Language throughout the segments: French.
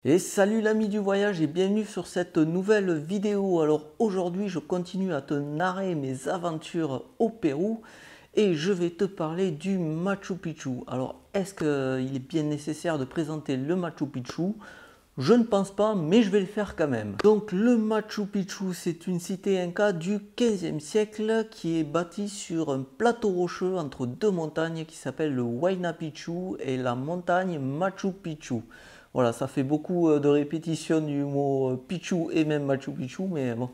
Et salut l'ami du voyage et bienvenue sur cette nouvelle vidéo. Alors aujourd'hui je continue à te narrer mes aventures au Pérou et je vais te parler du Machu Picchu. Alors est-ce qu'il est bien nécessaire de présenter le Machu Picchu? Je ne pense pas, mais je vais le faire quand même. Donc le Machu Picchu, c'est une cité inca du 15e siècle qui est bâtie sur un plateau rocheux entre deux montagnes qui s'appellent le Huayna Picchu et la montagne Machu Picchu. Voilà, ça fait beaucoup de répétitions du mot Picchu et même Machu Picchu, mais bon,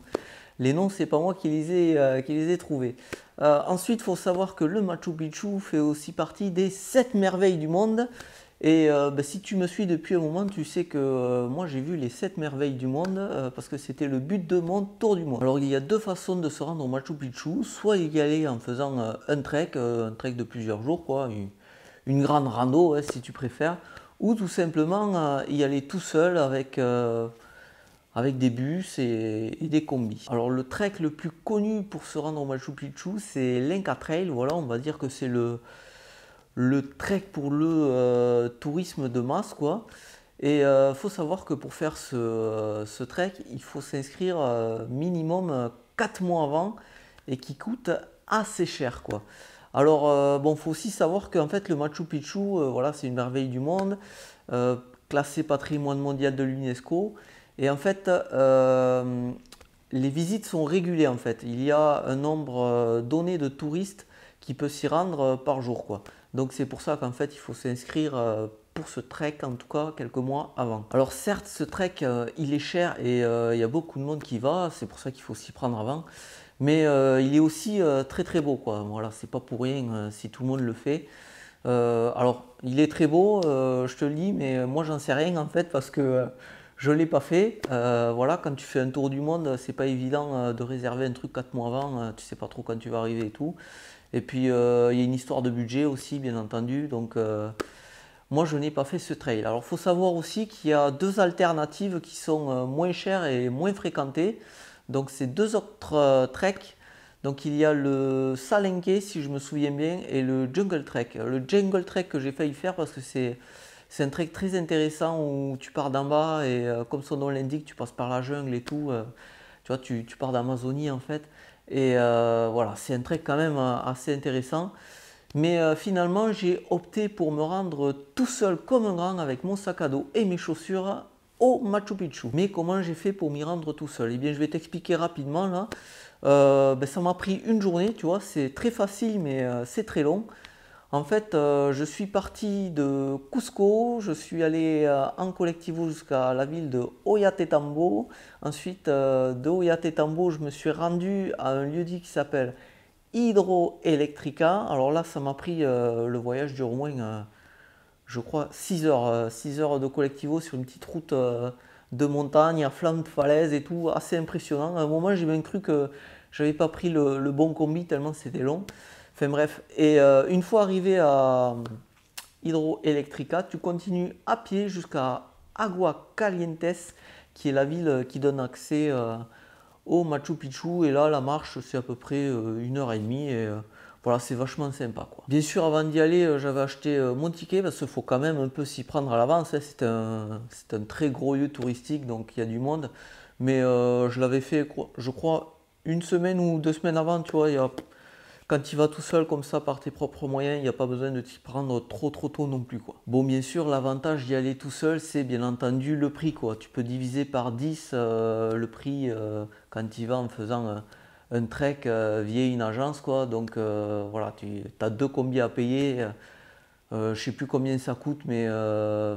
les noms, c'est pas moi qui les ai trouvés. Ensuite, il faut savoir que le Machu Picchu fait aussi partie des 7 merveilles du monde. Et si tu me suis depuis un moment, tu sais que moi j'ai vu les 7 merveilles du monde parce que c'était le but de mon tour du monde. Alors il y a deux façons de se rendre au Machu Picchu, soit y aller en faisant un trek de plusieurs jours, quoi, une grande rando si tu préfères, ou tout simplement y aller tout seul avec des bus et des combis. Alors le trek le plus connu pour se rendre au Machu Picchu, c'est l'Inca Trail. Voilà, on va dire que c'est le trek pour le tourisme de masse, quoi. Et faut savoir que pour faire ce trek, il faut s'inscrire minimum 4 mois avant et qui coûte assez cher, quoi. Alors, bon, faut aussi savoir qu'en fait, le Machu Picchu, voilà, c'est une merveille du monde, classé patrimoine mondial de l'UNESCO. Et en fait, les visites sont régulées, en fait. Il y a un nombre donné de touristes qui peut s'y rendre par jour, quoi. Donc c'est pour ça qu'en fait, il faut s'inscrire pour ce trek, en tout cas, quelques mois avant. Alors certes, ce trek, il est cher et il y a beaucoup de monde qui va, c'est pour ça qu'il faut s'y prendre avant. Mais il est aussi très très beau, quoi. Voilà, c'est pas pour rien si tout le monde le fait. Alors, il est très beau, je te le dis, mais moi j'en sais rien en fait parce que je ne l'ai pas fait. Voilà, quand tu fais un tour du monde, c'est pas évident de réserver un truc 4 mois avant, tu sais pas trop quand tu vas arriver et tout. Et puis il y a une histoire de budget aussi, bien entendu. Donc moi je n'ai pas fait ce trail. Alors il faut savoir aussi qu'il y a deux alternatives qui sont moins chères et moins fréquentées. Donc c'est deux autres treks. Donc il y a le Salenke si je me souviens bien et le Jungle Trek. Le Jungle Trek que j'ai failli faire parce que c'est un trek très intéressant où tu pars d'en bas et comme son nom l'indique, tu passes par la jungle et tout. Tu vois, tu pars d'Amazonie en fait. Et voilà, c'est un trek quand même assez intéressant. Mais finalement, j'ai opté pour me rendre tout seul comme un grand avec mon sac à dos et mes chaussures au Machu Picchu. Mais comment j'ai fait pour m'y rendre tout seul? Eh bien, je vais t'expliquer rapidement là. Ça m'a pris une journée, tu vois, c'est très facile, mais c'est très long. En fait, je suis parti de Cusco, je suis allé en collectivo jusqu'à la ville de Oyatetambo. Ensuite, de Oyatetambo, je me suis rendu à un lieu-dit qui s'appelle Hydroelectrica. Alors là, ça m'a pris, le voyage dure au moins, je crois, 6 heures de collectivo sur une petite route de montagne, à flanc de falaise et tout, assez impressionnant. À un moment, j'ai même cru que j'avais pas pris le bon combi tellement c'était long. Enfin bref, et une fois arrivé à Hydroelectrica, tu continues à pied jusqu'à Aguascalientes, qui est la ville qui donne accès au Machu Picchu. Et là, la marche, c'est à peu près 1 heure et demie. Et voilà, c'est vachement sympa, quoi. Bien sûr, avant d'y aller, j'avais acheté mon ticket parce qu'il faut quand même un peu s'y prendre à l'avance, hein. C'est un très gros lieu touristique, donc il y a du monde. Mais je l'avais fait, je crois, une semaine ou 2 semaines avant, tu vois. Quand tu vas tout seul comme ça par tes propres moyens, il n'y a pas besoin de t'y prendre trop trop tôt non plus, quoi. Bon, bien sûr, l'avantage d'y aller tout seul, c'est bien entendu le prix, quoi. Tu peux diviser par 10 le prix quand tu y vas en faisant un trek via une agence, quoi. Donc voilà, tu as deux combis à payer. Je ne sais plus combien ça coûte, mais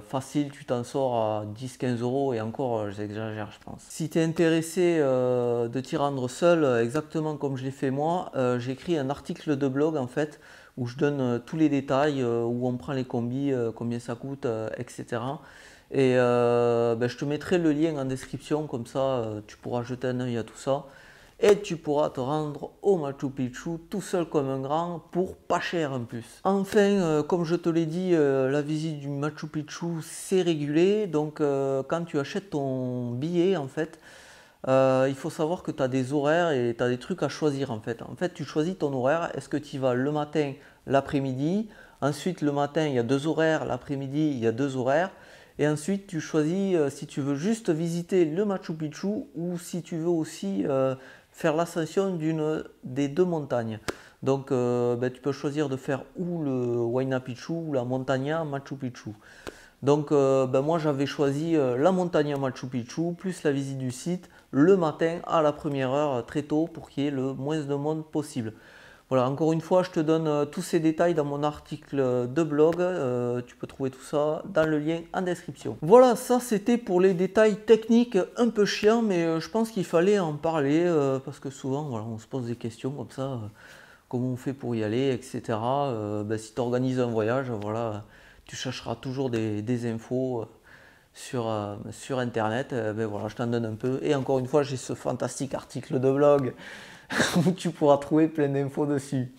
facile, tu t'en sors à 10-15 € et encore, j'exagère, je pense. Si tu es intéressé de t'y rendre seul, exactement comme je l'ai fait moi, j'ai écrit un article de blog en fait, où je donne tous les détails, où on prend les combis, combien ça coûte, etc. Et je te mettrai le lien en description, comme ça tu pourras jeter un œil à tout ça et tu pourras te rendre au Machu Picchu tout seul comme un grand pour pas cher en plus. Enfin, comme je te l'ai dit, la visite du Machu Picchu c'est régulé, donc quand tu achètes ton billet en fait, il faut savoir que tu as des horaires et tu as des trucs à choisir en fait. En fait, tu choisis ton horaire, est-ce que tu y vas le matin, l'après-midi, ensuite le matin il y a deux horaires, l'après-midi il y a deux horaires, Et ensuite, tu choisis si tu veux juste visiter le Machu Picchu ou si tu veux aussi faire l'ascension d'une des deux montagnes. Donc, tu peux choisir de faire ou le Huayna Picchu ou la Montaña Machu Picchu. Donc, moi, j'avais choisi la Montaña Machu Picchu plus la visite du site le matin à la première heure, très tôt, pour qu'il y ait le moins de monde possible. Voilà, encore une fois, je te donne tous ces détails dans mon article de blog. Tu peux trouver tout ça dans le lien en description. Voilà, ça c'était pour les détails techniques un peu chiants, mais je pense qu'il fallait en parler parce que souvent, voilà, on se pose des questions comme ça, comment on fait pour y aller, etc. Si tu organises un voyage, voilà, tu chercheras toujours des infos sur Internet. Voilà, je t'en donne un peu. Et encore une fois, j'ai ce fantastique article de blog où tu pourras trouver plein d'infos dessus.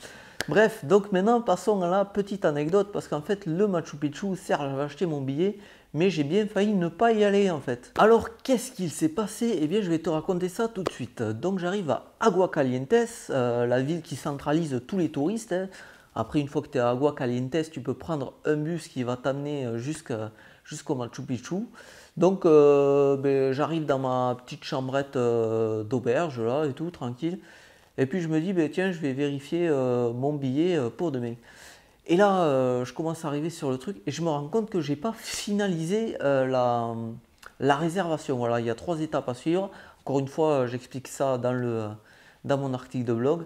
Bref, donc maintenant passons à la petite anecdote, parce qu'en fait le Machu Picchu, certes j'avais acheté mon billet, mais j'ai bien failli ne pas y aller en fait. Alors qu'est-ce qu'il s'est passé? Eh bien je vais te raconter ça tout de suite. Donc j'arrive à Aguascalientes, la ville qui centralise tous les touristes, hein. Après, une fois que tu es à Aguascalientes, tu peux prendre un bus qui va t'amener jusqu'au Machu Picchu. Donc j'arrive dans ma petite chambrette d'auberge là et tout, tranquille. Et puis je me dis, tiens, je vais vérifier mon billet pour demain. Et là, je commence à arriver sur le truc et je me rends compte que j'ai pas finalisé la réservation. Voilà, il y a 3 étapes à suivre. Encore une fois, j'explique ça dans mon article de blog.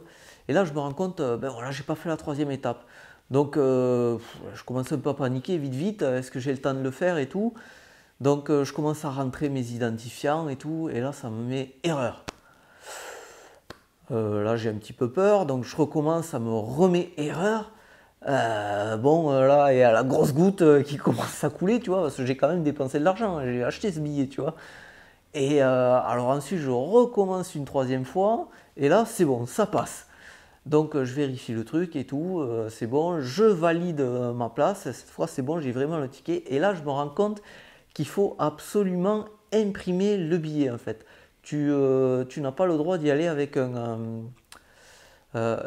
Et là, je me rends compte, voilà, j'ai pas fait la 3e étape. Donc, je commence un peu à paniquer, vite, est-ce que j'ai le temps de le faire et tout. Donc, je commence à rentrer mes identifiants et tout. Et là, ça me met erreur. Là, j'ai un petit peu peur, donc je recommence, ça me remet erreur. Là, il y a la grosse goutte qui commence à couler, tu vois, parce que j'ai quand même dépensé de l'argent, j'ai acheté ce billet, tu vois. Et alors ensuite, je recommence une 3e fois, et là, c'est bon, ça passe. Donc, je vérifie le truc et tout, c'est bon, je valide ma place, cette fois, c'est bon, j'ai vraiment le ticket. Et là, je me rends compte qu'il faut absolument imprimer le billet, en fait. Tu n'as pas le droit d'y aller avec un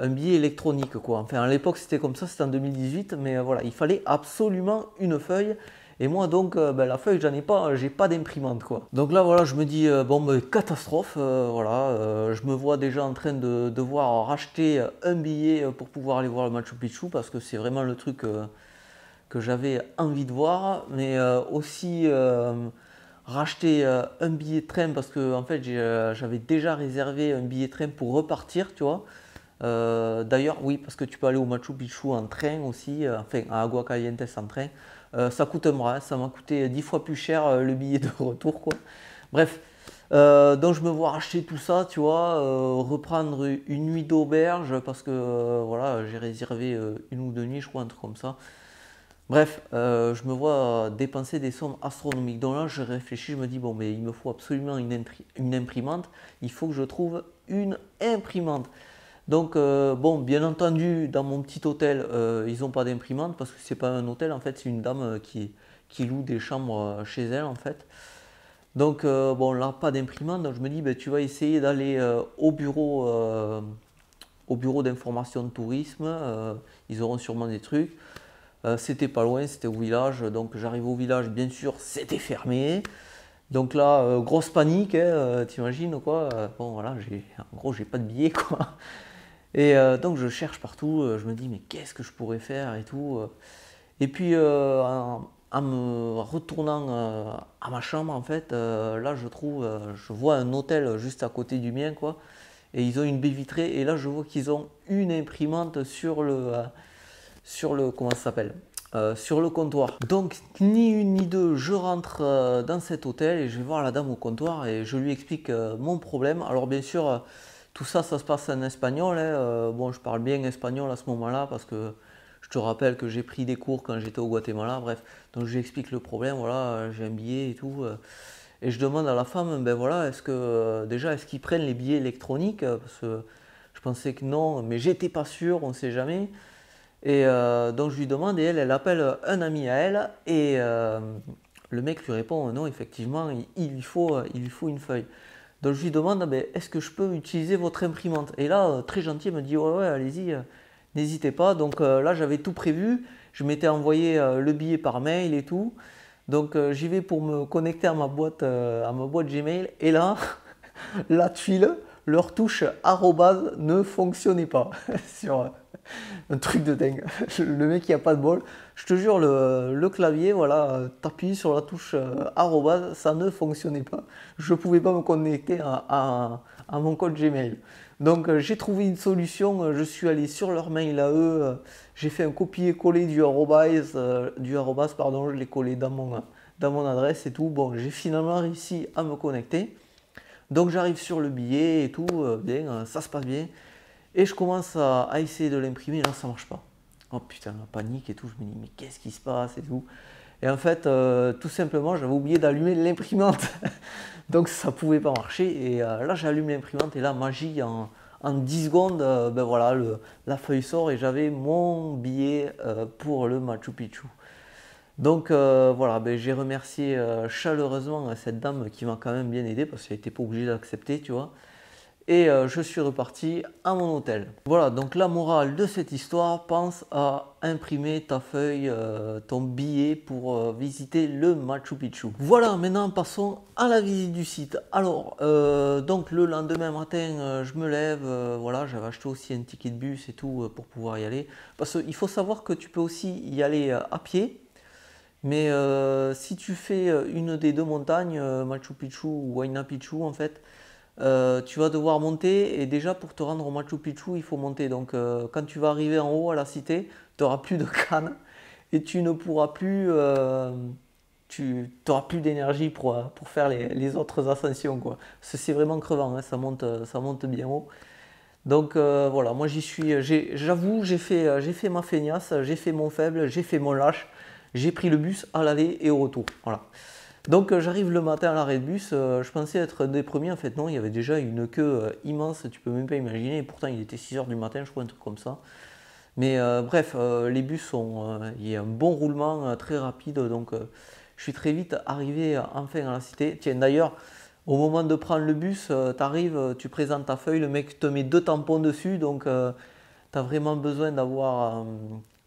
billet électronique, quoi. Enfin, à l'époque, c'était comme ça, c'était en 2018, mais voilà, il fallait absolument une feuille. Et moi, donc, la feuille, j'en ai pas, j'ai pas d'imprimante, quoi. Donc là, voilà, je me dis, catastrophe, voilà, je me vois déjà en train de devoir racheter un billet pour pouvoir aller voir le Machu Picchu, parce que c'est vraiment le truc que j'avais envie de voir, mais aussi racheter un billet de train, parce que en fait j'avais déjà réservé un billet de train pour repartir, tu vois. D'ailleurs, oui, parce que tu peux aller au Machu Picchu en train aussi, enfin à Aguascalientes en train. Ça coûte un bras, ça m'a coûté 10 fois plus cher le billet de retour, quoi. Bref, donc je me vois racheter tout ça, tu vois, reprendre une nuit d'auberge, parce que voilà, j'ai réservé 1 ou 2 nuits, je crois, un truc comme ça. Bref, je me vois dépenser des sommes astronomiques. Donc là, je réfléchis, je me dis, bon, mais il me faut absolument une imprimante. Il faut que je trouve une imprimante. Donc, bien entendu, dans mon petit hôtel, ils n'ont pas d'imprimante parce que c'est pas un hôtel, en fait, c'est une dame qui loue des chambres chez elle, en fait. Donc, là, pas d'imprimante. Donc, je me dis, tu vas essayer d'aller au bureau d'information de tourisme. Ils auront sûrement des trucs. C'était pas loin, c'était au village, donc j'arrive au village, bien sûr, c'était fermé. Donc là, grosse panique, hein, t'imagines quoi. Bon voilà, en gros, j'ai pas de billet, quoi. Et donc je cherche partout, je me dis, mais qu'est-ce que je pourrais faire et tout. Et puis en me retournant à ma chambre, en fait, là je vois un hôtel juste à côté du mien, quoi. Et ils ont une baie vitrée, et là je vois qu'ils ont une imprimante sur comment ça s'appelle, sur le comptoir. Donc ni une ni deux, je rentre dans cet hôtel et je vais voir la dame au comptoir et je lui explique mon problème. Alors bien sûr, tout ça, ça se passe en espagnol, hein. Je parle bien espagnol à ce moment-là parce que je te rappelle que j'ai pris des cours quand j'étais au Guatemala. Bref, donc je lui explique le problème, voilà, j'ai un billet et tout. Et je demande à la femme, voilà, est-ce qu'ils prennent les billets électroniques? Parce que je pensais que non, mais j'étais pas sûr, on ne sait jamais. Et donc je lui demande, et elle appelle un ami à elle, et le mec lui répond, non, effectivement, il lui faut une feuille. Donc je lui demande, est-ce que je peux utiliser votre imprimante? Et là, très gentil, il me dit, ouais, allez-y, n'hésitez pas. Donc là, j'avais tout prévu, je m'étais envoyé le billet par mail et tout. Donc j'y vais pour me connecter à ma boîte Gmail et là, la tuile, leur touche arrobase ne fonctionnait pas sur un truc de dingue. Le mec il a pas de bol. Je te jure, le clavier, voilà, t'appuies sur la touche arrobase, ça ne fonctionnait pas. Je pouvais pas me connecter à mon compte Gmail. Donc j'ai trouvé une solution, je suis allé sur leur mail à eux, j'ai fait un copier-coller du arrobase, pardon, je l'ai collé dans mon adresse et tout. Bon, j'ai finalement réussi à me connecter. Donc j'arrive sur le billet et tout, bien, ça se passe bien. Et je commence à essayer de l'imprimer, là ça marche pas. Oh putain, la panique et tout, je me dis mais qu'est-ce qui se passe et tout. Et en fait, tout simplement, j'avais oublié d'allumer l'imprimante. Donc ça pouvait pas marcher. Et là j'allume l'imprimante et là, magie, en 10 secondes, ben voilà, la feuille sort et j'avais mon billet pour le Machu Picchu. Donc voilà, ben, j'ai remercié chaleureusement cette dame qui m'a quand même bien aidé parce qu'elle n'était pas obligée d'accepter, tu vois. Et je suis reparti à mon hôtel. Voilà, donc la morale de cette histoire, pense à imprimer ta feuille, ton billet pour visiter le Machu Picchu. Voilà, maintenant passons à la visite du site. Alors, donc le lendemain matin, je me lève, voilà, j'avais acheté aussi un ticket de bus et tout pour pouvoir y aller. Parce qu'il faut savoir que tu peux aussi y aller à pied. Mais si tu fais une des deux montagnes, Machu Picchu ou Huayna Picchu en fait, tu vas devoir monter et déjà pour te rendre au Machu Picchu, il faut monter. Donc quand tu vas arriver en haut à la cité, tu n'auras plus de canne et tu ne pourras plus, tu n'auras plus d'énergie pour faire les autres ascensions, quoi. C'est vraiment crevant, hein, ça monte bien haut. Donc voilà, moi j'y suis, j'avoue, j'ai fait ma feignasse, j'ai fait mon faible, j'ai fait mon lâche, j'ai pris le bus à l'aller et au retour. Voilà. Donc j'arrive le matin à l'arrêt de bus, je pensais être un des premiers, en fait non, il y avait déjà une queue immense, tu peux même pas imaginer, et pourtant il était 6 heures du matin, je crois, un truc comme ça. Mais bref, les bus il y a un bon roulement très rapide, donc je suis très vite arrivé enfin à la cité. Tiens, d'ailleurs, au moment de prendre le bus, tu arrives, tu présentes ta feuille, le mec te met 2 tampons dessus, donc tu as vraiment besoin d'avoir,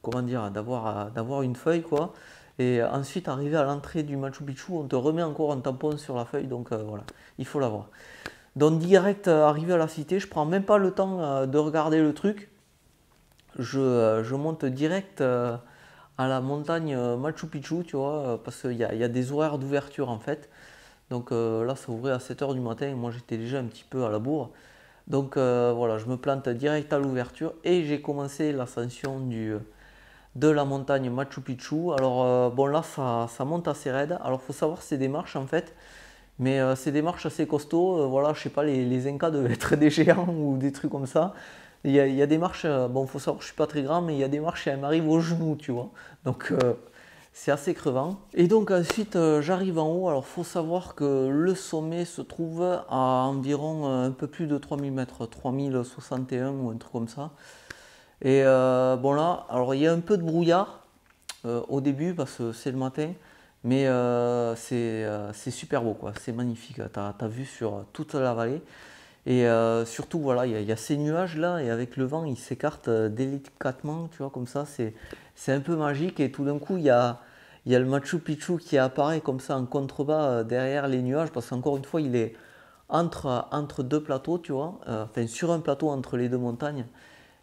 comment dire, d'avoir une feuille, quoi. Et ensuite, arrivé à l'entrée du Machu Picchu, on te remet encore un tampon sur la feuille, donc voilà, il faut l'avoir. Donc direct, arrivé à la cité, je prends même pas le temps de regarder le truc. Je monte direct à la montagne Machu Picchu, tu vois, parce qu'il y a des horaires d'ouverture en fait. Donc là, ça ouvrait à 7 heures du matin et moi j'étais déjà un petit peu à la bourre. Donc voilà, je me plante direct à l'ouverture et j'ai commencé l'ascension de la montagne Machu Picchu. Alors bon, là ça monte assez raide. Alors faut savoir, c'est des marches en fait, mais c'est des marches assez costauds. Voilà, je sais pas, les Incas devaient être des géants ou des trucs comme ça. Il y a des marches, bon, faut savoir, je suis pas très grand, mais il y a des marches, elles m'arrivent aux genoux, tu vois. Donc c'est assez crevant. Et donc ensuite, j'arrive en haut. Alors faut savoir que le sommet se trouve à environ un peu plus de 3000 mètres, 3061 ou un truc comme ça. Et bon là, alors il y a un peu de brouillard au début parce que c'est le matin, mais c'est super beau, quoi. C'est magnifique. Tu as vu sur toute la vallée. Et surtout, voilà, il y a ces nuages là, et avec le vent, ils s'écartent délicatement, tu vois, comme ça, c'est un peu magique. Et tout d'un coup, il y a le Machu Picchu qui apparaît comme ça en contrebas derrière les nuages, parce qu'encore une fois, il est entre deux plateaux, tu vois, enfin sur un plateau entre les deux montagnes.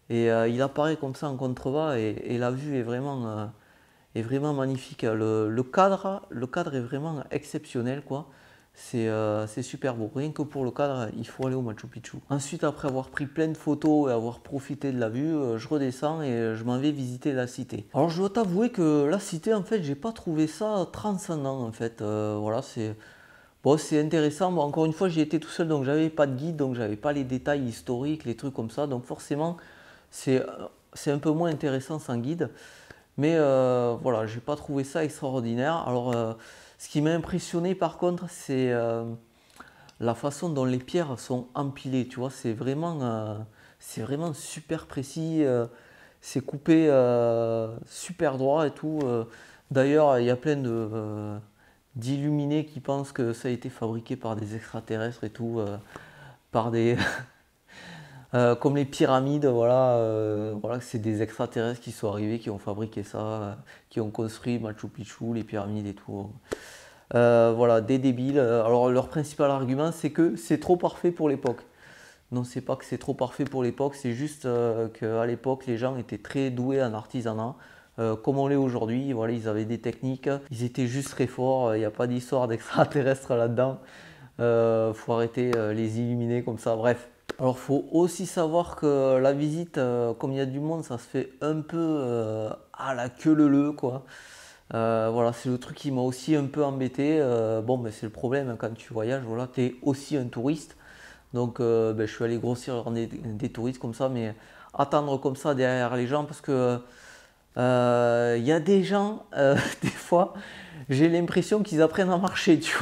Et il apparaît comme ça en contrebas, et la vue est vraiment magnifique. Le cadre est vraiment exceptionnel, quoi. C'est super beau. Rien que pour le cadre, il faut aller au Machu Picchu. Ensuite, après avoir pris plein de photos et avoir profité de la vue, je redescends et je m'en vais visiter la cité. Alors, je dois t'avouer que la cité, en fait, j'ai pas trouvé ça transcendant, en fait. Voilà, c'est bon, c'est intéressant. Bon, encore une fois, j'y étais tout seul, donc j'avais pas de guide, donc j'avais pas les détails historiques, les trucs comme ça. Donc, forcément, c'est c'est un peu moins intéressant sans guide. Mais voilà, j'ai pas trouvé ça extraordinaire. Alors, ce qui m'a impressionné par contre, c'est la façon dont les pierres sont empilées. Tu vois, c'est vraiment super précis. C'est coupé super droit et tout. D'ailleurs, il y a plein d'illuminés qui pensent que ça a été fabriqué par des extraterrestres et tout, par des, Comme les pyramides, voilà, voilà, c'est des extraterrestres qui sont arrivés, qui ont fabriqué ça, qui ont construit Machu Picchu, les pyramides et tout. Voilà, des débiles. Alors leur principal argument, c'est que c'est trop parfait pour l'époque. Non, c'est pas que c'est trop parfait pour l'époque, c'est juste qu'à l'époque, les gens étaient très doués en artisanat. Comme on l'est aujourd'hui, voilà, ils avaient des techniques, ils étaient juste très forts, il n'y a pas d'histoire d'extraterrestres là-dedans. Faut arrêter les illuminés comme ça, bref. Alors faut aussi savoir que la visite, comme il y a du monde, ça se fait un peu à la queue leu quoi. Voilà, c'est le truc qui m'a aussi un peu embêté. Bon, ben, c'est le problème hein, quand tu voyages, voilà, tu es aussi un touriste. Donc ben, je suis allé grossir des touristes comme ça, mais attendre comme ça derrière les gens parce que il y a des gens, des fois, j'ai l'impression qu'ils apprennent à marcher, tu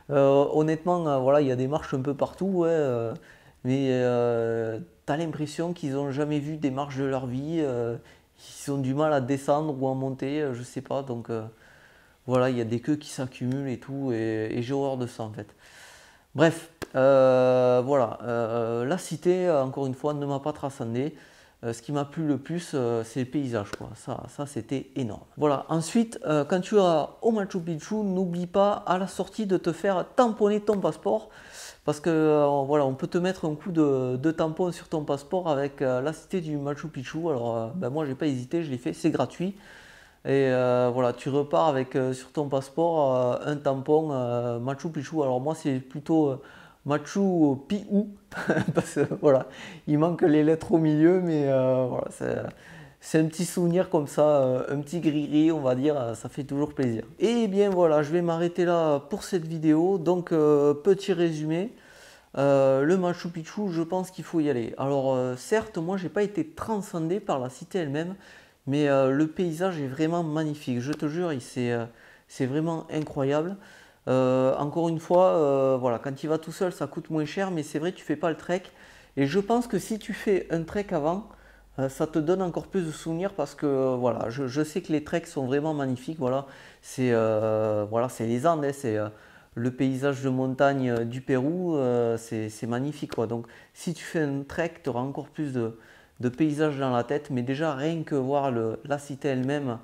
vois. Honnêtement, voilà, il y a des marches un peu partout, ouais, mais tu as l'impression qu'ils n'ont jamais vu des marches de leur vie, qu'ils ont du mal à descendre ou à monter, je sais pas. Donc voilà, il y a des queues qui s'accumulent et tout, et j'ai horreur de ça en fait. Bref, voilà, la cité, encore une fois, ne m'a pas transcendé. Ce qui m'a plu le plus, c'est le paysage, quoi. Ça c'était énorme. Voilà, ensuite, quand tu vas au Machu Picchu, n'oublie pas à la sortie de te faire tamponner ton passeport. Parce que voilà, on peut te mettre un coup de tampon sur ton passeport avec la cité du Machu Picchu. Alors, ben, moi, j'ai pas hésité, je l'ai fait, c'est gratuit. Et voilà, tu repars avec sur ton passeport un tampon Machu Picchu. Alors moi c'est plutôt Machu Picchu parce que voilà, il manque les lettres au milieu, mais voilà, c'est un petit souvenir comme ça, un petit gris-gris on va dire, ça fait toujours plaisir. Et bien voilà, je vais m'arrêter là pour cette vidéo. Donc petit résumé. Le Machu Picchu, je pense qu'il faut y aller. Alors certes, moi j'ai pas été transcendé par la cité elle-même, mais le paysage est vraiment magnifique. Je te jure, c'est vraiment incroyable. Encore une fois, voilà, quand tu vas tout seul, ça coûte moins cher, mais c'est vrai, tu fais pas le trek. Et je pense que si tu fais un trek avant, ça te donne encore plus de souvenirs parce que voilà, je sais que les treks sont vraiment magnifiques. Voilà, c'est les Andes, hein, c'est le paysage de montagne du Pérou, c'est magnifique quoi. Donc si tu fais un trek, tu auras encore plus de paysages dans la tête, mais déjà rien que voir la cité elle-même,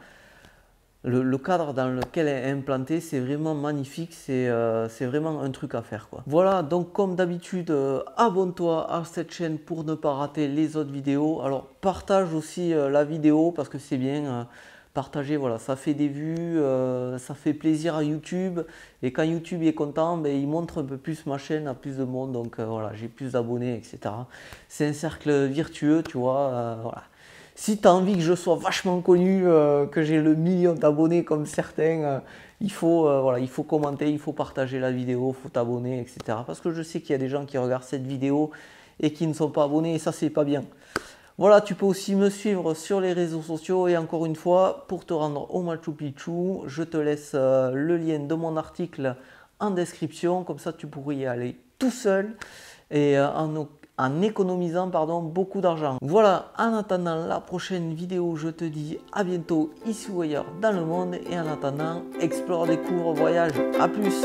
le cadre dans lequel elle est implantée, c'est vraiment magnifique, c'est vraiment un truc à faire quoi. Voilà, donc comme d'habitude, abonne-toi à cette chaîne pour ne pas rater les autres vidéos. Alors partage aussi la vidéo parce que c'est bien. Partager, voilà, ça fait des vues, ça fait plaisir à YouTube. Et quand YouTube est content, ben, il montre un peu plus ma chaîne à plus de monde. Donc voilà, j'ai plus d'abonnés, etc. C'est un cercle virtueux, tu vois. Voilà. Si tu as envie que je sois vachement connu, que j'ai le million d'abonnés comme certains, voilà, il faut commenter, il faut partager la vidéo, il faut t'abonner, etc. Parce que je sais qu'il y a des gens qui regardent cette vidéo et qui ne sont pas abonnés et ça, c'est pas bien. Voilà, tu peux aussi me suivre sur les réseaux sociaux et encore une fois, pour te rendre au Machu Picchu, je te laisse le lien de mon article en description, comme ça tu pourrais y aller tout seul et en économisant pardon, beaucoup d'argent. Voilà, en attendant la prochaine vidéo, je te dis à bientôt ici ou ailleurs dans le monde et en attendant, explore, découvre, voyage, à plus.